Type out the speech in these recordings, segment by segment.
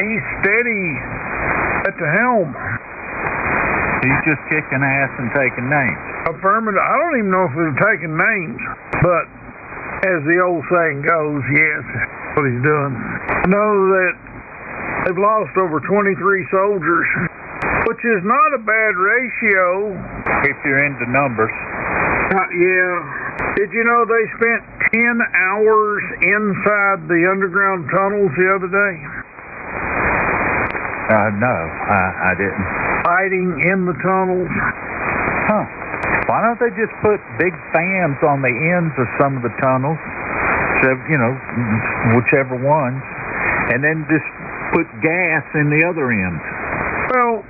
He's steady at the helm. He's just kicking ass and taking names. Affirmative. I don't even know if they're taking names, but as the old saying goes, yes, that's what he's doing. I know that they've lost over 23 soldiers, which is not a bad ratio. If you're into numbers. Yeah. Did you know they spent 10 hours inside the underground tunnels the other day? No, I didn't. Fighting in the tunnels. Huh. Why don't they just put big fans on the ends of some of the tunnels, you know, whichever ones, and then just put gas in the other ends? Well,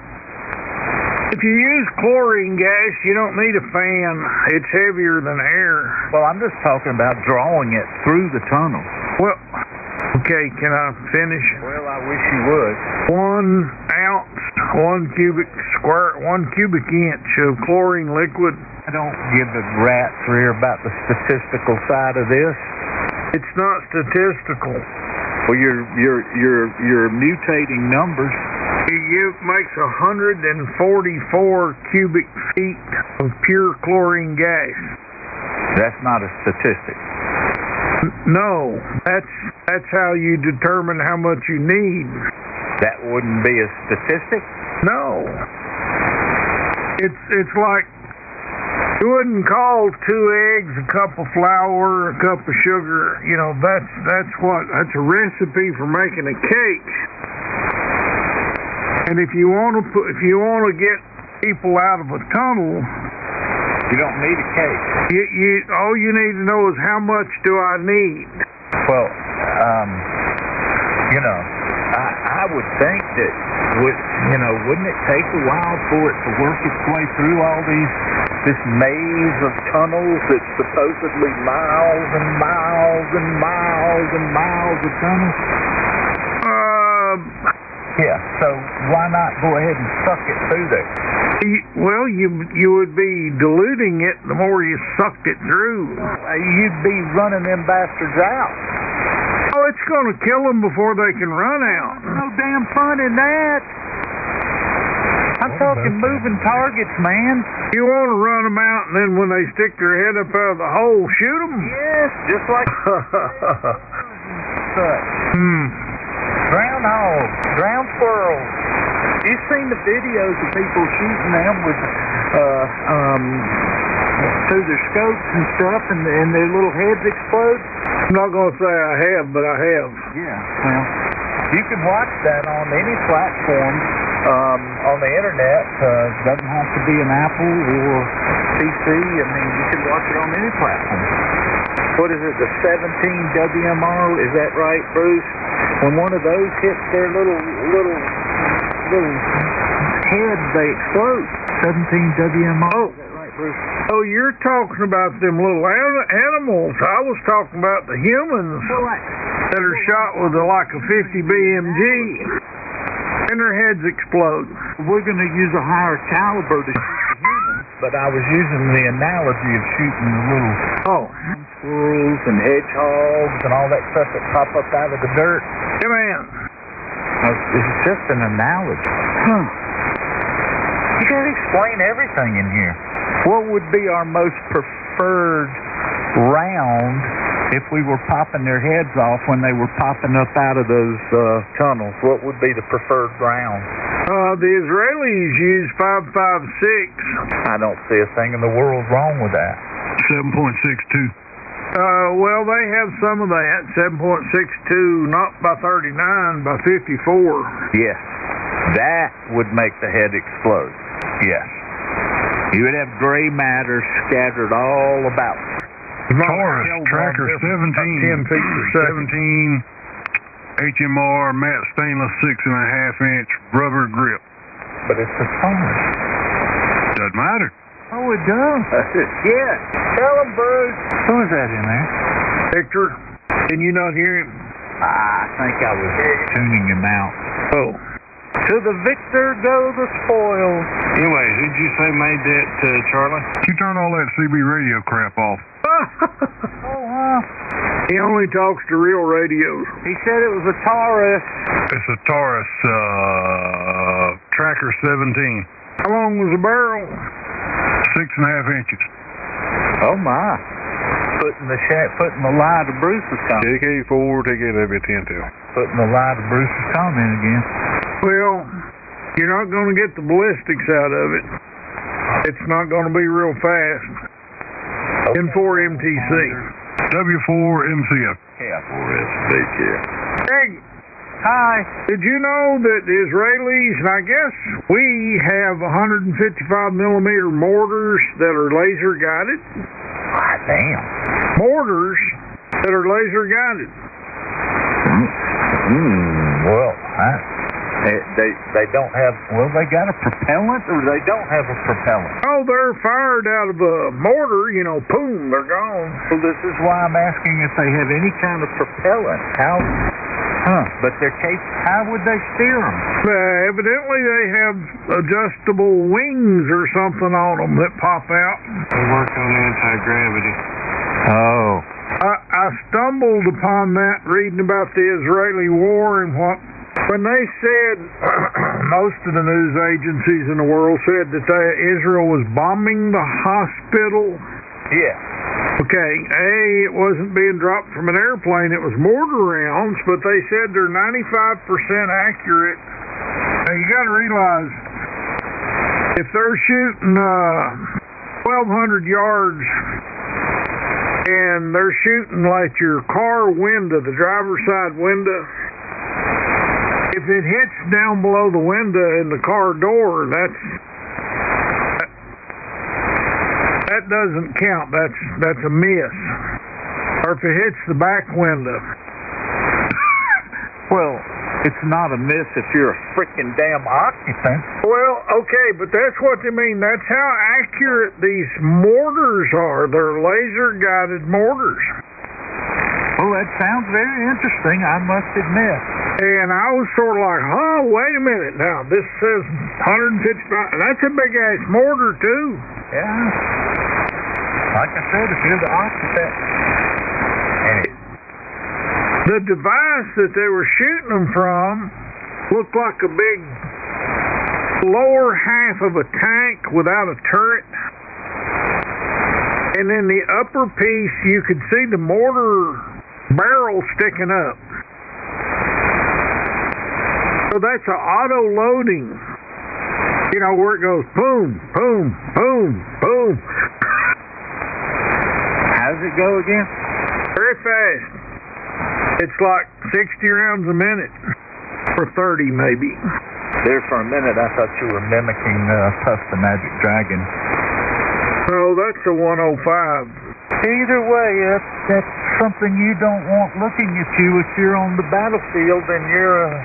if you use chlorine gas, you don't need a fan. It's heavier than air. Well, I'm just talking about drawing it through the tunnel. Well, okay, can I finish? Well, I wish you would. 1 ounce, 1 cubic inch of chlorine liquid. I don't give a rat's rear about the statistical side of this. It's not statistical. Well, you're mutating numbers. It makes 144 cubic feet of pure chlorine gas. That's not a statistic. No, that's how you determine how much you need. That wouldn't be a statistic? No. It's like you wouldn't call 2 eggs, a cup of flour, a cup of sugar. You know, that's a recipe for making a cake. And if you want to get people out of a tunnel, you don't need a cake. All you need to know is how much do I need. Well, you know, I would think that wouldn't it take a while for it to work its way through all this maze of tunnels that's supposedly miles and miles and miles and miles of tunnels? Yeah, so why not go ahead and suck it through there? Well, you would be diluting it the more you sucked it through. You'd be running them bastards out. Oh, it's going to kill them before they can run out. No damn fun in that. I'm talking moving targets, man. You want to run them out, and then when they stick their head up out of the hole, shoot them? Yes, just like groundhogs, ground squirrels. You've seen the videos of people shooting them with through their scopes and stuff, and their little heads explode. I'm not going to say I have, but I have. Yeah, well, you can watch that on any platform on the internet. Doesn't have to be an Apple or PC. I mean, you can watch it on any platform. What is it, the 17 WMR? Is that right, Bruce? When one of those hits their little head, they explode. 17 WMR. Oh. Oh, you're talking about them little animals. I was talking about the humans that are shot with like a 50 BMG, and their heads explode. We're going to use a higher caliber to shoot the humans, but I was using the analogy of shooting the little squirrels and hedgehogs and all that stuff that pop up out of the dirt. Yeah, man. It's just an analogy. Huh. You got to explain everything in here. What would be our most preferred round if we were popping their heads off when they were popping up out of those tunnels? What would be the preferred round? The Israelis use 5.56. I don't see a thing in the world wrong with that. 7.62. Well, they have some of that. 7.62, not by 39, by 54. Yes. That would make the head explode. Yes. You would have gray matter scattered all about. Taurus, tracker 17, 10 feet per second. 17, HMR, matte stainless 6.5 inch rubber grip. But it's a Taurus. Doesn't matter. Oh, it does. Yeah. Tell him, Bruce. Who is that in there? Victor, can you not hear him? I think I was tuning him out. Oh. To the victor go the spoils. Anyway, who'd you say made that, Charlie? You turn all that CB radio crap off. Oh, huh? He only talks to real radios. He said it was a Taurus. It's a Taurus Tracker 17. How long was the barrel? 6.5 inches. Oh my. Putting the lie to Bruce's comment. TK4, TKW10 2. Putting the lie to Bruce's comment again. Well, you're not going to get the ballistics out of it. It's not going to be real fast. Okay. N4 MTC. W4 MCF. K4SDK. Hey, Hi. did you know that the Israelis, and I guess we have 155 millimeter mortars that are laser guided? Ah, damn. Mortars that are laser guided. Well, they don't have. Well, they got a propellant, or they don't have a propellant. Oh, they're fired out of a mortar, boom, they're gone. Well, this is why I'm asking if they have any kind of propellant. How? But how would they steer them? Evidently they have adjustable wings or something on them that pop out. They work on anti-gravity. Oh. I stumbled upon that reading about the Israeli war and when they said, most of the news agencies in the world said that Israel was bombing the hospital. Yeah. Okay, it wasn't being dropped from an airplane, it was mortar rounds, but they said they're 95% accurate. Now you gotta realize, if they're shooting 1,200 yards and they're shooting like your car window, the driver's side window, if it hits down below the window in the car door, that doesn't count. That's a miss. Or if it hits the back window. Well, it's not a miss if you're a freaking damn occupant. Well, okay, but that's what they mean. That's how accurate these mortars are. They're laser-guided mortars. Well, that sounds very interesting, I must admit. And I was sort of like, wait a minute now. This says 155. That's a big-ass mortar, too. Yeah. Like I said, if you're the occupant. The device that they were shooting them from looked like a big lower half of a tank without a turret. And then the upper piece, you could see the mortar barrel sticking up. So that's an auto-loading. Where it goes boom, boom, boom, boom. How does it go again? Very fast. It's like 60 rounds a minute. Or 30 maybe. There for a minute I thought you were mimicking Puff the Magic Dragon. Oh, that's a 105. Either way, that's something you don't want looking at you if you're on the battlefield and you're a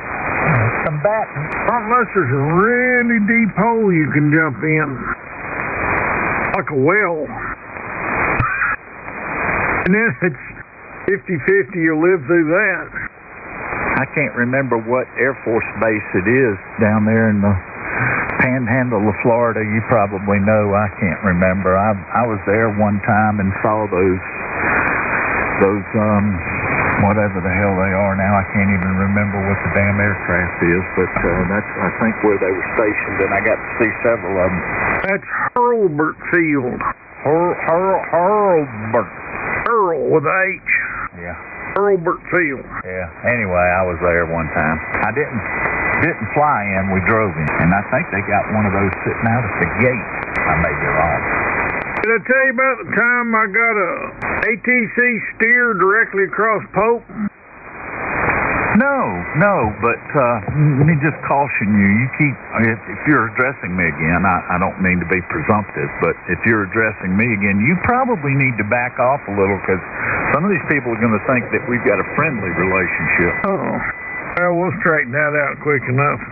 combatant. Unless there's a really deep hole you can jump in. Like a well. And then it's 50-50, you'll live through that. I can't remember what Air Force base it is down there in the panhandle of Florida. You probably know. I can't remember. I was there one time and saw those whatever the hell they are now. I can't even remember what the damn aircraft is, but that's, I think, where they were stationed, and I got to see several of them. That's Hurlburt Field. Hurlburt. Earl with a H. Yeah. Hurlburt Field. Yeah. Anyway, I was there one time. I didn't fly in. We drove in, and I think they got one of those sitting out at the gate. I may be wrong. Did I tell you about the time I got a ATC steer directly across Pope? No, but let me just caution you. If you're addressing me again, I don't mean to be presumptive, but if you're addressing me again, you probably need to back off a little, because some of these people are going to think that we've got a friendly relationship. Oh, well, we'll straighten that out quick enough.